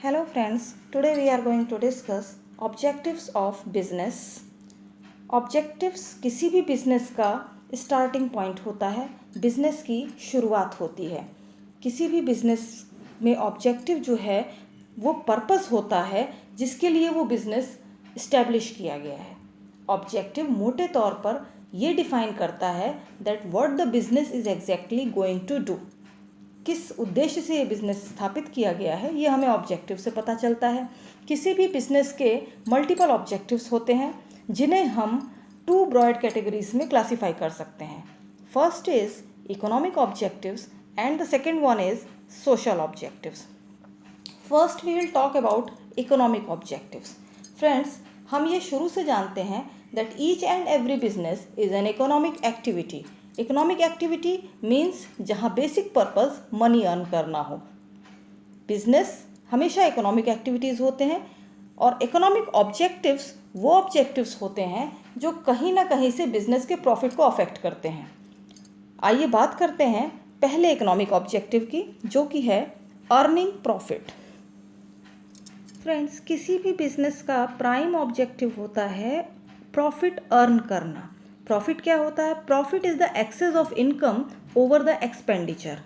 Hello friends, today we are going to discuss objectives of business. Objectives किसी भी business का starting point होता है, बिजनेस की शुरुआत होती है। किसी भी बिजनेस में ऑब्जेक्टिव जो है वो पर्पस होता है जिसके लिए वो बिजनेस इस्टेब्लिश किया गया है। ऑब्जेक्टिव मोटे तौर पर ये डिफाइन करता है that what the business is exactly going to do. किस उद्देश्य से ये बिज़नेस स्थापित किया गया है ये हमें ऑब्जेक्टिव से पता चलता है। किसी भी बिज़नेस के मल्टीपल ऑब्जेक्टिव्स होते हैं जिन्हें हम टू ब्रॉड कैटेगरीज में क्लासीफाई कर सकते हैं। First is economic objectives and the second one is social objectives. First we will talk about economic objectives. Friends, हम ये शुरू से जानते हैं that each and every business is an economic activity. Economic activity means जहाँ basic purpose money earn करना हो। Business हमेशा इकोनॉमिक एक्टिविटीज़ होते हैं और इकोनॉमिक ऑब्जेक्टिव्स वो ऑब्जेक्टिव्स होते हैं जो कहीं ना कहीं से बिजनेस के प्रॉफिट को अफेक्ट करते हैं। आइए बात करते हैं पहले इकोनॉमिक ऑब्जेक्टिव की, जो कि है अर्निंग प्रॉफिट। फ्रेंड्स, किसी भी बिजनेस का प्राइम ऑब्जेक्टिव होता है प्रॉफिट अर्न करना। प्रॉफिट क्या होता है? Profit is the excess of income over the expenditure.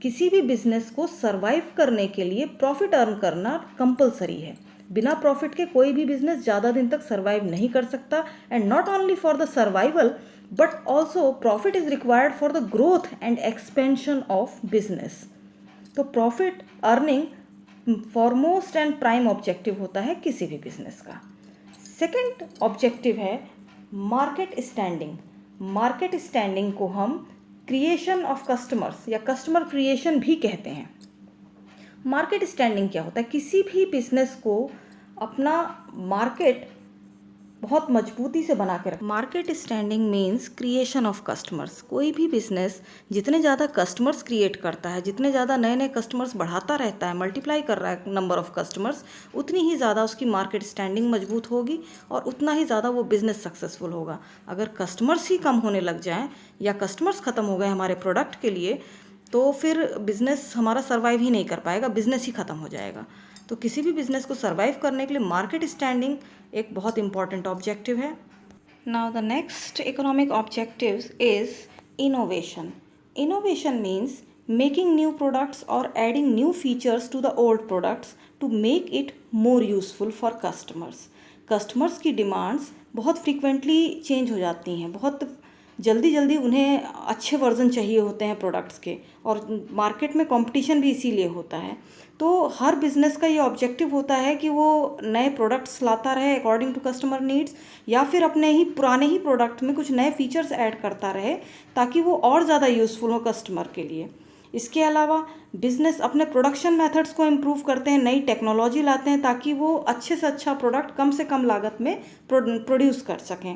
किसी भी बिजनेस को सरवाइव करने के लिए प्रॉफिट अर्न करना कंपलसरी है। बिना प्रॉफिट के कोई भी बिजनेस ज़्यादा दिन तक सरवाइव नहीं कर सकता। And not only for the survival but also profit is required for the growth and expansion of business. तो profit earning foremost and prime objective होता है किसी भी बिजनेस का। सेकेंड ऑब्जेक्टिव है मार्केट स्टैंडिंग। मार्केट स्टैंडिंग को हम creation of customers या कस्टमर क्रिएशन भी कहते हैं। मार्केट स्टैंडिंग क्या होता है? किसी भी बिजनेस को अपना मार्केट बहुत मजबूती से बना के रख। Market standing means creation of customers. कोई भी बिजनेस जितने ज़्यादा कस्टमर्स क्रिएट करता है, जितने ज़्यादा नए नए कस्टमर्स बढ़ाता रहता है, मल्टीप्लाई कर रहा है नंबर ऑफ कस्टमर्स, उतनी ही ज़्यादा उसकी मार्केट स्टैंडिंग मजबूत होगी और उतना ही ज़्यादा वो बिज़नेस सक्सेसफुल होगा। अगर कस्टमर्स ही कम होने लग जाएँ या कस्टमर्स ख़त्म हो गए हमारे प्रोडक्ट के लिए, तो फिर बिज़नेस हमारा सर्वाइव ही नहीं कर पाएगा, बिज़नेस ही ख़त्म हो जाएगा। तो किसी भी बिज़नेस को सर्वाइव करने के लिए मार्केट स्टैंडिंग एक बहुत इंपॉर्टेंट ऑब्जेक्टिव है। Now the next economic objective is innovation. Innovation means making new products और adding new features to the old products to make it more useful for customers. Customers की demands बहुत frequently change हो जाती हैं, बहुत जल्दी जल्दी उन्हें अच्छे वर्जन चाहिए होते हैं प्रोडक्ट्स के, और मार्केट में कंपटीशन भी इसीलिए होता है। तो हर बिज़नेस का ये ऑब्जेक्टिव होता है कि वो नए प्रोडक्ट्स लाता रहे अकॉर्डिंग टू कस्टमर नीड्स, या फिर अपने ही पुराने ही प्रोडक्ट में कुछ नए फीचर्स ऐड करता रहे ताकि वो और ज़्यादा यूज़फुल हो कस्टमर के लिए। इसके अलावा बिज़नेस अपने प्रोडक्शन मेथड्स को इम्प्रूव करते हैं, नई टेक्नोलॉजी लाते हैं ताकि वो अच्छे से अच्छा प्रोडक्ट कम से कम लागत में प्रोड्यूस कर सकें।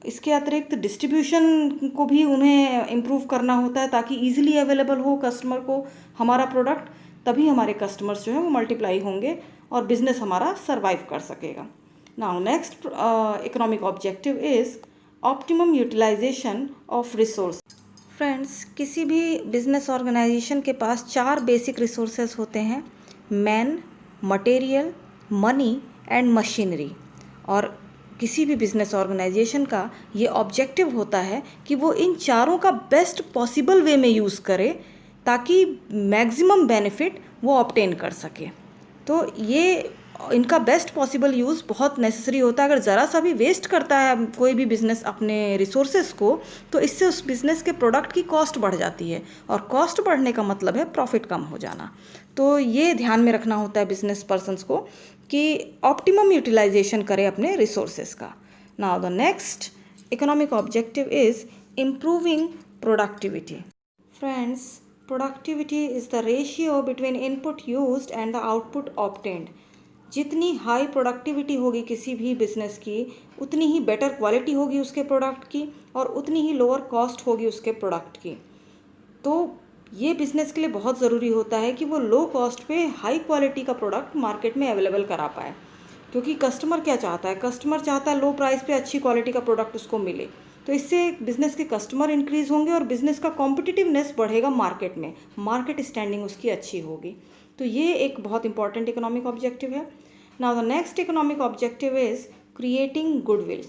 इसके अतिरिक्त डिस्ट्रीब्यूशन को भी उन्हें इम्प्रूव करना होता है ताकि ईजिली अवेलेबल हो कस्टमर को हमारा प्रोडक्ट, तभी हमारे कस्टमर्स जो हैं वो मल्टीप्लाई होंगे और बिज़नेस हमारा सर्वाइव कर सकेगा। Now next economic objective is optimum utilisation of resource. Friends, किसी भी बिजनेस ऑर्गेनाइजेशन के पास 4 बेसिक रिसोर्सेज होते हैं: man, material, money and machinery. और किसी भी बिजनेस ऑर्गेनाइजेशन का ये ऑब्जेक्टिव होता है कि वो इन चारों का बेस्ट पॉसिबल वे में यूज़ करे ताकि मैक्सिमम बेनिफिट वो ऑब्टेन कर सके। तो ये इनका बेस्ट पॉसिबल यूज़ बहुत नेसेसरी होता है। अगर ज़रा सा भी वेस्ट करता है कोई भी बिज़नेस अपने रिसोर्सेज को, तो इससे उस बिज़नेस के प्रोडक्ट की कॉस्ट बढ़ जाती है, और कॉस्ट बढ़ने का मतलब है प्रॉफिट कम हो जाना। तो ये ध्यान में रखना होता है बिजनेस पर्सन्स को कि ऑप्टिमम यूटिलाइजेशन करें अपने रिसोर्सेज का। Now the next economic objective is improving productivity. Friends, productivity is the ratio between input used and the output obtained. जितनी हाई प्रोडक्टिविटी होगी किसी भी बिज़नेस की, उतनी ही बेटर क्वालिटी होगी उसके प्रोडक्ट की और उतनी ही लोअर कॉस्ट होगी उसके प्रोडक्ट की। तो ये बिज़नेस के लिए बहुत ज़रूरी होता है कि वो लो कॉस्ट पे हाई क्वालिटी का प्रोडक्ट मार्केट में अवेलेबल करा पाए, क्योंकि कस्टमर क्या चाहता है? कस्टमर चाहता है लो प्राइस पे अच्छी क्वालिटी का प्रोडक्ट उसको मिले। तो इससे बिज़नेस के कस्टमर इंक्रीज़ होंगे और बिज़नेस का कॉम्पिटिटिवनेस बढ़ेगा मार्केट में, मार्केट स्टैंडिंग उसकी अच्छी होगी। तो ये एक बहुत इंपॉर्टेंट इकोनॉमिक ऑब्जेक्टिव है। Now the next economic objective is creating goodwill.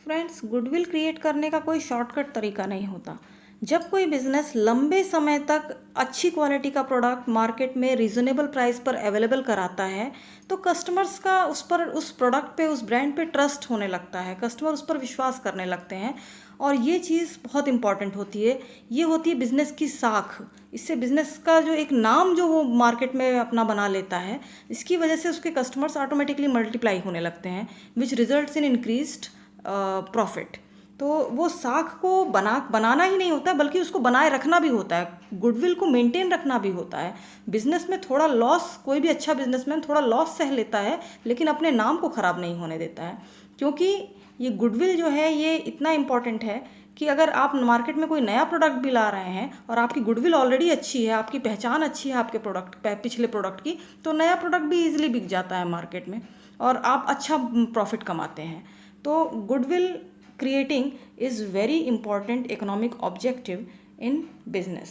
Friends, goodwill create करने का कोई शॉर्टकट तरीका नहीं होता। जब कोई बिजनेस लंबे समय तक अच्छी क्वालिटी का प्रोडक्ट मार्केट में रीजनेबल प्राइस पर अवेलेबल कराता है तो कस्टमर्स का उस प्रोडक्ट पे, उस ब्रांड पे ट्रस्ट होने लगता है, कस्टमर उस पर विश्वास करने लगते हैं। और ये चीज़ बहुत इंपॉर्टेंट होती है, ये होती है बिजनेस की साख। इससे बिजनेस का जो एक नाम जो वो मार्केट में अपना बना लेता है, इसकी वजह से उसके कस्टमर्स ऑटोमेटिकली मल्टीप्लाई होने लगते हैं, which results in increased profit. तो वो साख को बनाना ही नहीं होता बल्कि उसको बनाए रखना भी होता है, गुडविल को मेंटेन रखना भी होता है। बिजनेस में थोड़ा लॉस, कोई भी अच्छा बिजनेसमैन थोड़ा लॉस सह लेता है लेकिन अपने नाम को ख़राब नहीं होने देता है, क्योंकि ये गुडविल जो है ये इतना इम्पॉर्टेंट है कि अगर आप मार्केट में कोई नया प्रोडक्ट भी ला रहे हैं और आपकी गुडविल ऑलरेडी अच्छी है, आपकी पहचान अच्छी है आपके प्रोडक्ट पिछले प्रोडक्ट की, तो नया प्रोडक्ट भी ईजिली बिक जाता है मार्केट में और आप अच्छा प्रॉफिट कमाते हैं। तो goodwill creating is very important economic objective in business.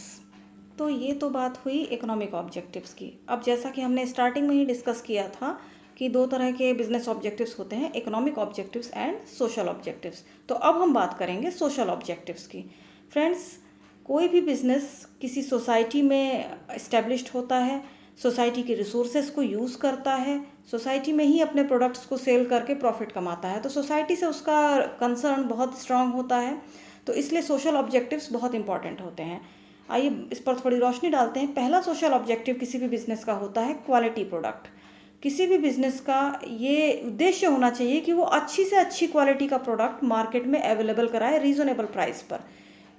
तो ये तो बात हुई इकोनॉमिक ऑब्जेक्टिव्स की। अब जैसा कि हमने स्टार्टिंग में ही डिस्कस किया था कि दो तरह के बिजनेस ऑब्जेक्टिव्स होते हैं, economic objectives and social objectives. तो अब हम बात करेंगे सोशल ऑब्जेक्टिव्स की। फ्रेंड्स, कोई भी बिजनेस किसी सोसाइटी में इस्टेब्लिश्ड होता है, सोसाइटी के रिसोर्सेज को यूज़ करता है, सोसाइटी में ही अपने प्रोडक्ट्स को सेल करके प्रॉफिट कमाता है, तो सोसाइटी से उसका कंसर्न बहुत स्ट्रांग होता है। तो इसलिए सोशल ऑब्जेक्टिव्स बहुत इंपॉर्टेंट होते हैं। आइए इस पर थोड़ी रोशनी डालते हैं। पहला सोशल ऑब्जेक्टिव किसी भी बिजनेस का होता है क्वालिटी प्रोडक्ट। किसी भी बिजनेस का ये उद्देश्य होना चाहिए कि वो अच्छी से अच्छी क्वालिटी का प्रोडक्ट मार्केट में अवेलेबल कराए रीज़नेबल प्राइस पर।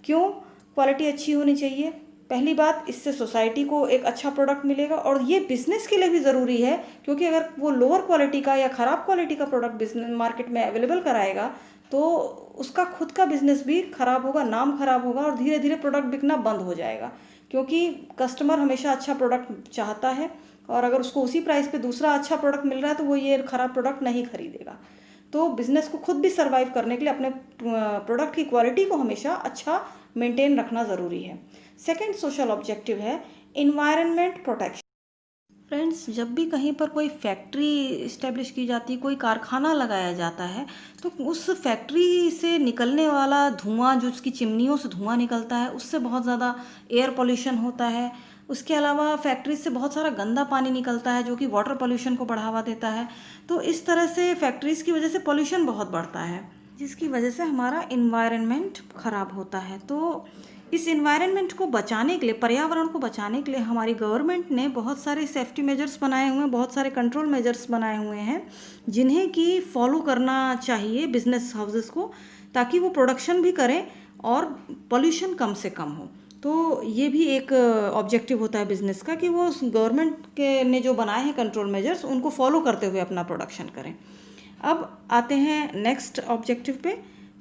क्यों क्वालिटी अच्छी होनी चाहिए? पहली बात, इससे सोसाइटी को एक अच्छा प्रोडक्ट मिलेगा और ये बिज़नेस के लिए भी ज़रूरी है, क्योंकि अगर वो लोअर क्वालिटी का या ख़राब क्वालिटी का प्रोडक्ट बिजनेस मार्केट में अवेलेबल कराएगा तो उसका खुद का बिजनेस भी ख़राब होगा, नाम ख़राब होगा और धीरे धीरे प्रोडक्ट बिकना बंद हो जाएगा, क्योंकि कस्टमर हमेशा अच्छा प्रोडक्ट चाहता है और अगर उसको उसी प्राइस पे दूसरा अच्छा प्रोडक्ट मिल रहा है तो वो ये ख़राब प्रोडक्ट नहीं खरीदेगा। तो बिज़नेस को खुद भी सर्वाइव करने के लिए अपने प्रोडक्ट की क्वालिटी को हमेशा अच्छा मेंटेन रखना ज़रूरी है। सेकंड सोशल ऑब्जेक्टिव है इन्वायरमेंट प्रोटेक्शन। फ्रेंड्स, जब भी कहीं पर कोई फैक्ट्री इस्टेब्लिश की जाती है, कोई कारखाना लगाया जाता है, तो उस फैक्ट्री से निकलने वाला धुआं, जो उसकी चिमनियों से धुआं निकलता है, उससे बहुत ज़्यादा एयर पोल्यूशन होता है। उसके अलावा फैक्ट्री से बहुत सारा गंदा पानी निकलता है जो कि वाटर पोल्यूशन को बढ़ावा देता है। तो इस तरह से फैक्ट्रीज़ की वजह से पोल्यूशन बहुत बढ़ता है, जिसकी वजह से हमारा इन्वायरमेंट ख़राब होता है। तो इस इन्वायरमेंट को बचाने के लिए, पर्यावरण को बचाने के लिए हमारी गवर्नमेंट ने बहुत सारे सेफ्टी मेजर्स बनाए हुए हैं, बहुत सारे कंट्रोल मेजर्स बनाए हुए हैं, जिन्हें कि फॉलो करना चाहिए बिजनेस हाउसेस को, ताकि वो प्रोडक्शन भी करें और पोल्यूशन कम से कम हो। तो ये भी एक ऑब्जेक्टिव होता है बिजनेस का कि वो गवर्नमेंट के ने जो बनाए हैं कंट्रोल मेजर्स, उनको फॉलो करते हुए अपना प्रोडक्शन करें। अब आते हैं नेक्स्ट ऑब्जेक्टिव पे,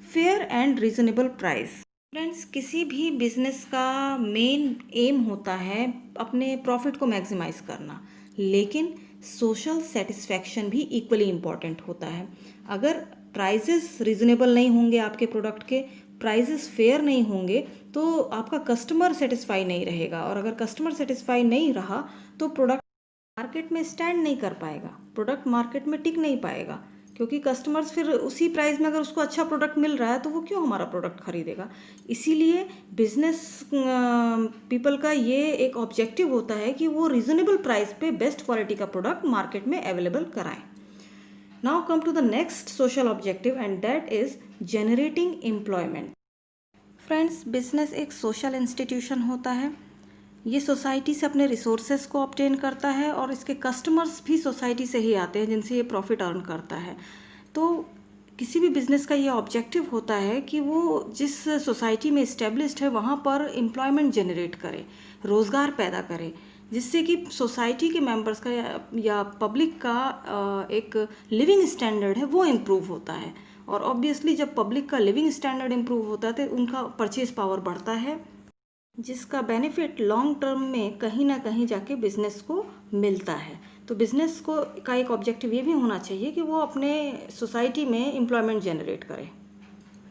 fair and reasonable price. Friends, किसी भी बिजनेस का मेन एम होता है अपने प्रॉफिट को मैक्सिमाइज करना, लेकिन सोशल सेटिस्फैक्शन भी इक्वली इम्पॉर्टेंट होता है। अगर प्राइजेस रीजनेबल नहीं होंगे, आपके प्रोडक्ट के प्राइजेस फेयर नहीं होंगे, तो आपका कस्टमर सेटिस्फाई नहीं रहेगा, और अगर कस्टमर सेटिस्फाई नहीं रहा तो प्रोडक्ट मार्केट में स्टैंड नहीं कर पाएगा, प्रोडक्ट मार्केट में टिक नहीं पाएगा, क्योंकि कस्टमर्स फिर उसी प्राइस में अगर उसको अच्छा प्रोडक्ट मिल रहा है तो वो क्यों हमारा प्रोडक्ट खरीदेगा। इसीलिए बिजनेस पीपल का ये एक ऑब्जेक्टिव होता है कि वो रीजनेबल प्राइस पे बेस्ट क्वालिटी का प्रोडक्ट मार्केट में अवेलेबल कराएं। Now come to the next social objective and that is generating employment. Friends, business एक सोशल इंस्टीट्यूशन होता है। ये सोसाइटी से अपने रिसोर्सेज को ऑब्टेन करता है और इसके कस्टमर्स भी सोसाइटी से ही आते हैं जिनसे ये प्रॉफिट अर्न करता है। तो किसी भी बिजनेस का ये ऑब्जेक्टिव होता है कि वो जिस सोसाइटी में इस्टेब्लिश्ड है वहाँ पर एम्प्लॉयमेंट जनरेट करे, रोज़गार पैदा करे, जिससे कि सोसाइटी के मेंबर्स का या पब्लिक का एक लिविंग स्टैंडर्ड है वो इम्प्रूव होता है। और ऑब्वियसली जब पब्लिक का लिविंग स्टैंडर्ड इम्प्रूव होता है तो उनका परचेज पावर बढ़ता है, जिसका बेनिफिट लॉन्ग टर्म में कहीं ना कहीं जाके बिजनेस को मिलता है। तो बिजनेस को का एक ऑब्जेक्टिव ये भी होना चाहिए कि वो अपने सोसाइटी में एम्प्लॉयमेंट जनरेट करे।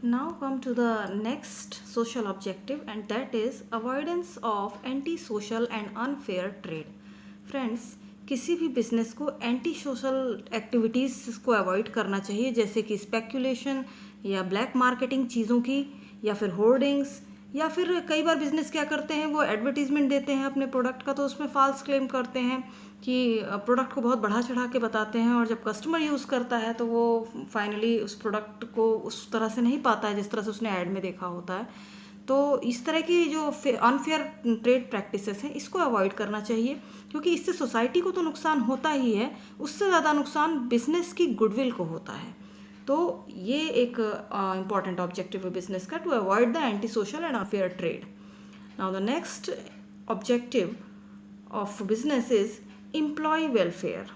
Now come to the next social objective and that is avoidance of anti social and unfair trade. Friends, किसी भी बिजनेस को एंटी सोशल एक्टिविटीज़ को अवॉइड करना चाहिए, जैसे कि स्पेक्यूलेशन या ब्लैक मार्केटिंग चीज़ों की, या फिर होर्डिंग्स, या फिर कई बार बिजनेस क्या करते हैं, वो एडवर्टीजमेंट देते हैं अपने प्रोडक्ट का, तो उसमें फॉल्स क्लेम करते हैं कि प्रोडक्ट को बहुत बढ़ा चढ़ा के बताते हैं, और जब कस्टमर यूज़ करता है तो वो फाइनली उस प्रोडक्ट को उस तरह से नहीं पाता है जिस तरह से उसने ऐड में देखा होता है। तो इस तरह की जो अनफेयर ट्रेड प्रैक्टिसेस हैं, इसको अवॉइड करना चाहिए, क्योंकि इससे सोसाइटी को तो नुकसान होता ही है, उससे ज़्यादा नुकसान बिजनेस की गुडविल को होता है। तो ये एक इम्पॉर्टेंट ऑब्जेक्टिव है बिजनेस का, to avoid the anti social and unfair trade. Now the next objective of business is employ welfare.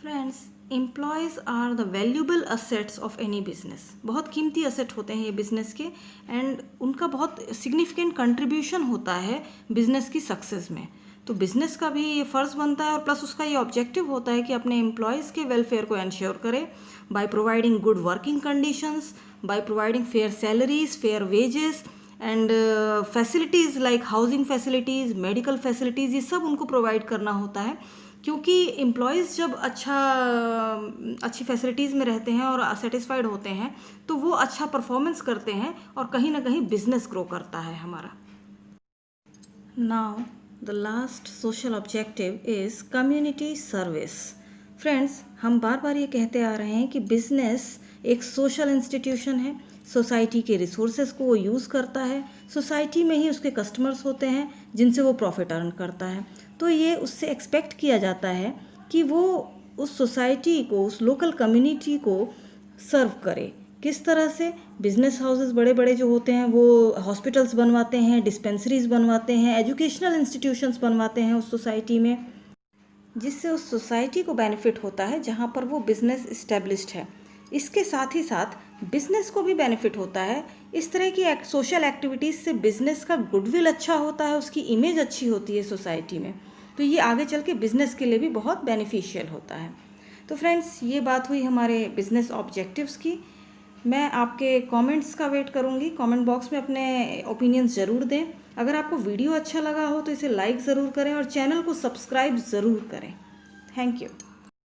Friends, employees are the valuable assets of any business. बहुत कीमती असेट होते हैं ये बिजनेस के, and उनका बहुत सिग्निफिकेंट कंट्रीब्यूशन होता है बिजनेस की सक्सेस में। तो बिजनेस का भी ये फ़र्ज़ बनता है, और प्लस उसका ये ऑब्जेक्टिव होता है कि अपने एम्प्लॉयज़ के वेलफेयर को इंश्योर करे by providing good working conditions, by providing fair salaries, fair wages and facilities like housing facilities, medical facilities, ये सब उनको प्रोवाइड करना होता है। क्योंकि एम्प्लॉयज़ जब अच्छी फैसिलिटीज़ में रहते हैं और सेटिस्फाइड होते हैं, तो वो अच्छा परफॉर्मेंस करते हैं, और कहीं ना कहीं बिजनेस ग्रो करता है हमारा। Now the last social objective is community service. Friends, हम बार बार ये कहते आ रहे हैं कि बिजनेस एक सोशल इंस्टीट्यूशन है, सोसाइटी के रिसोर्सेज को वो यूज़ करता है, सोसाइटी में ही उसके कस्टमर्स होते हैं जिनसे वो प्रॉफिट अर्न करता है। तो ये उससे एक्सपेक्ट किया जाता है कि वो उस सोसाइटी को, उस लोकल कम्युनिटी को सर्व करे। किस तरह से? बिजनेस हाउसेस बड़े बड़े जो होते हैं वो हॉस्पिटल्स बनवाते हैं, डिस्पेंसरीज बनवाते हैं, एजुकेशनल इंस्टीट्यूशंस बनवाते हैं उस सोसाइटी में, जिससे उस सोसाइटी को बेनिफिट होता है जहाँ पर वो बिज़नेस इस्टेब्लिश्ड है। इसके साथ ही साथ बिज़नेस को भी बेनिफिट होता है। इस तरह की सोशल एक्टिविटीज़ से बिज़नेस का गुडविल अच्छा होता है, उसकी इमेज अच्छी होती है सोसाइटी में, तो ये आगे चल के बिज़नेस के लिए भी बहुत बेनिफिशियल होता है। तो फ्रेंड्स, ये बात हुई हमारे बिज़नेस ऑब्जेक्टिव्स की। मैं आपके कमेंट्स का वेट करूँगी, कमेंट बॉक्स में अपने ओपिनियंस ज़रूर दें। अगर आपको वीडियो अच्छा लगा हो तो इसे लाइक ज़रूर करें, और चैनल को सब्सक्राइब ज़रूर करें। Thank you.